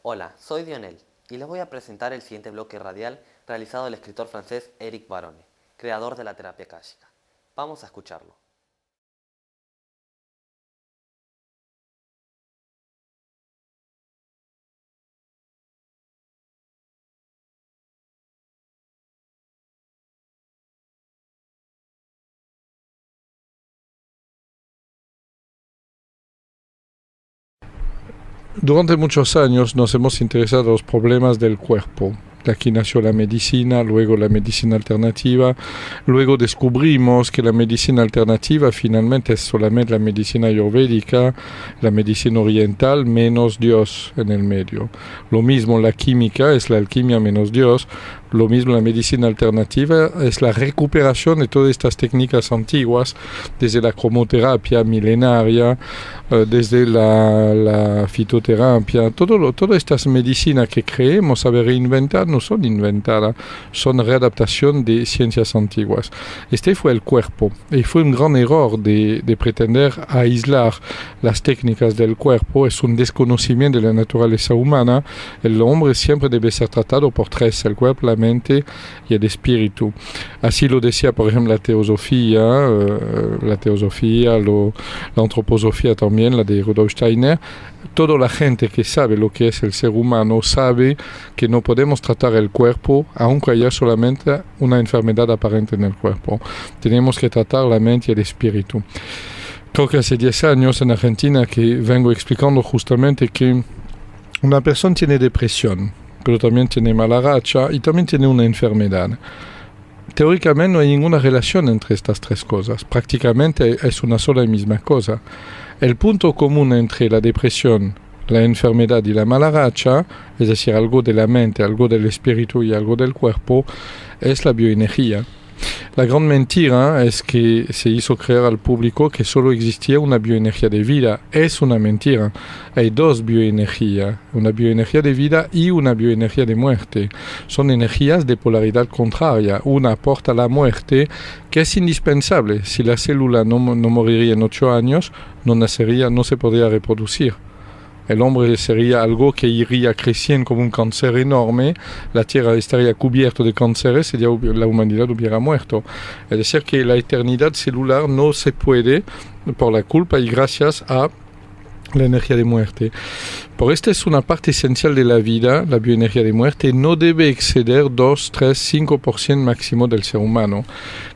Hola, soy Dionel y les voy a presentar el siguiente bloque radial realizado del escritor francés Éric Barone, creador de la terapia akáshica. Vamos a escucharlo. Durante muchos años nos hemos interesado en los problemas del cuerpo. De aquí nació la medicina, luego la medicina alternativa, luego descubrimos que la medicina alternativa finalmente es solamente la medicina ayurvédica, la medicina oriental menos Dios en el medio. Lo mismo la química es la alquimia menos Dios, lo mismo la medicina alternativa es la recuperación de todas estas técnicas antiguas, desde la cromoterapia milenaria, desde la fitoterapia, todas estas medicinas que creemos haber reinventado no son inventadas, son readaptación de ciencias antiguas. Este fue el cuerpo y fue un gran error de pretender aislar las técnicas del cuerpo, es un desconocimiento de la naturaleza humana. El hombre siempre debe ser tratado por tres, el cuerpo, la mente y el espíritu. Así lo decía, por ejemplo, la teosofía, la antroposofía también, la de Rudolf Steiner. Toda la gente que sabe lo que es el ser humano sabe que no podemos tratar el cuerpo aunque haya solamente una enfermedad aparente en el cuerpo. Tenemos que tratar la mente y el espíritu. Creo que hace 10 años en Argentina que vengo explicando justamente que una persona tiene depresión, pero también tiene mala racha y también tiene una enfermedad. Teóricamente no hay ninguna relación entre estas tres cosas, prácticamente es una sola y misma cosa. El punto común entre la depresión, la enfermedad y la mala racha, es decir, algo de la mente, algo del espíritu y algo del cuerpo, es la bioenergía. La gran mentira es que se hizo creer al público que solo existía una bioenergía de vida. Es una mentira. Hay dos bioenergías, una bioenergía de vida y una bioenergía de muerte. Son energías de polaridad contraria. Una aporta la muerte, que es indispensable. Si la célula no moriría en 8 años, no nacería, no se podría reproducir. El hombre sería algo que iría creciendo como un cáncer enorme, la Tierra estaría cubierta de cánceres y la humanidad hubiera muerto. Es decir, que la eternidad celular no se puede por la culpa y gracias a la energía de muerte. Por esta es una parte esencial de la vida, la bioenergía de muerte, no debe exceder 2, 3, 5% máximo del ser humano.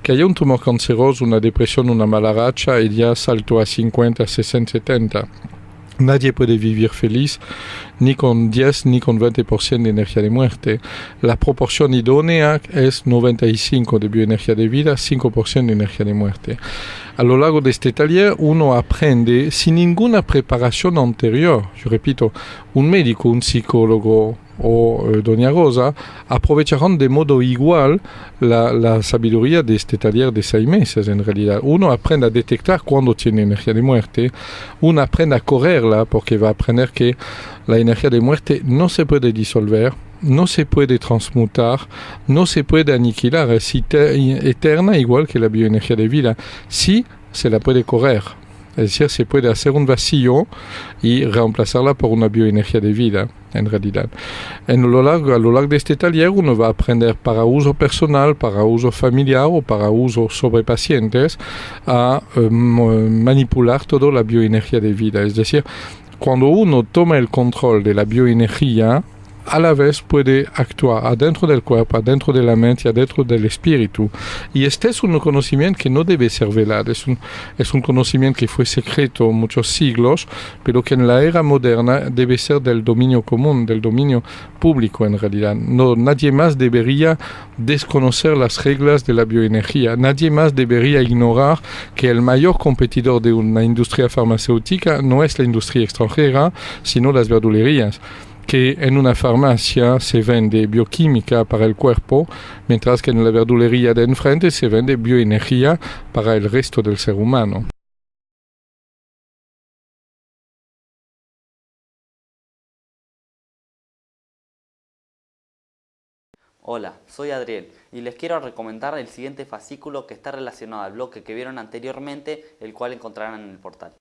Que haya un tumor canceroso, una depresión, una mala racha, y ya saltó a 50, 60, 70. Nadie puede vivir feliz ni con 10 ni con 20% de energía de muerte. La proporción idónea es 95% de bioenergía de vida, 5% de energía de muerte. A lo largo de este taller uno aprende sin ninguna preparación anterior. Yo repito, un médico, un psicólogo o Doña Rosa aprovecharán de modo igual la sabiduría de este taller de 6 meses en realidad. Uno aprende a detectar cuando tiene energía de muerte, uno aprende a correrla porque va a aprender que la energía de muerte no se puede disolver, no se puede transmutar, no se puede aniquilar, es eterna igual que la bioenergía de vida. Sí, se la puede correr. Es decir, se puede hacer un vacío y reemplazarla por una bioenergía de vida, en realidad. A lo largo de este taller uno va a aprender para uso personal, para uso familiar o para uso sobre pacientes a manipular toda la bioenergía de vida. Es decir, cuando uno toma el control de la bioenergía, a la vez puede actuar adentro del cuerpo, adentro de la mente, adentro del espíritu. Y este es un conocimiento que no debe ser velado, es un conocimiento que fue secreto muchos siglos, pero que en la era moderna debe ser del dominio común, del dominio público en realidad. No, nadie más debería desconocer las reglas de la bioenergía, nadie más debería ignorar que el mayor competidor de una industria farmacéutica no es la industria extranjera, sino las verdulerías. Que en una farmacia se vende bioquímica para el cuerpo, mientras que en la verdulería de enfrente se vende bioenergía para el resto del ser humano. Hola, soy Adriel y les quiero recomendar el siguiente fascículo que está relacionado al bloque que vieron anteriormente, el cual encontrarán en el portal.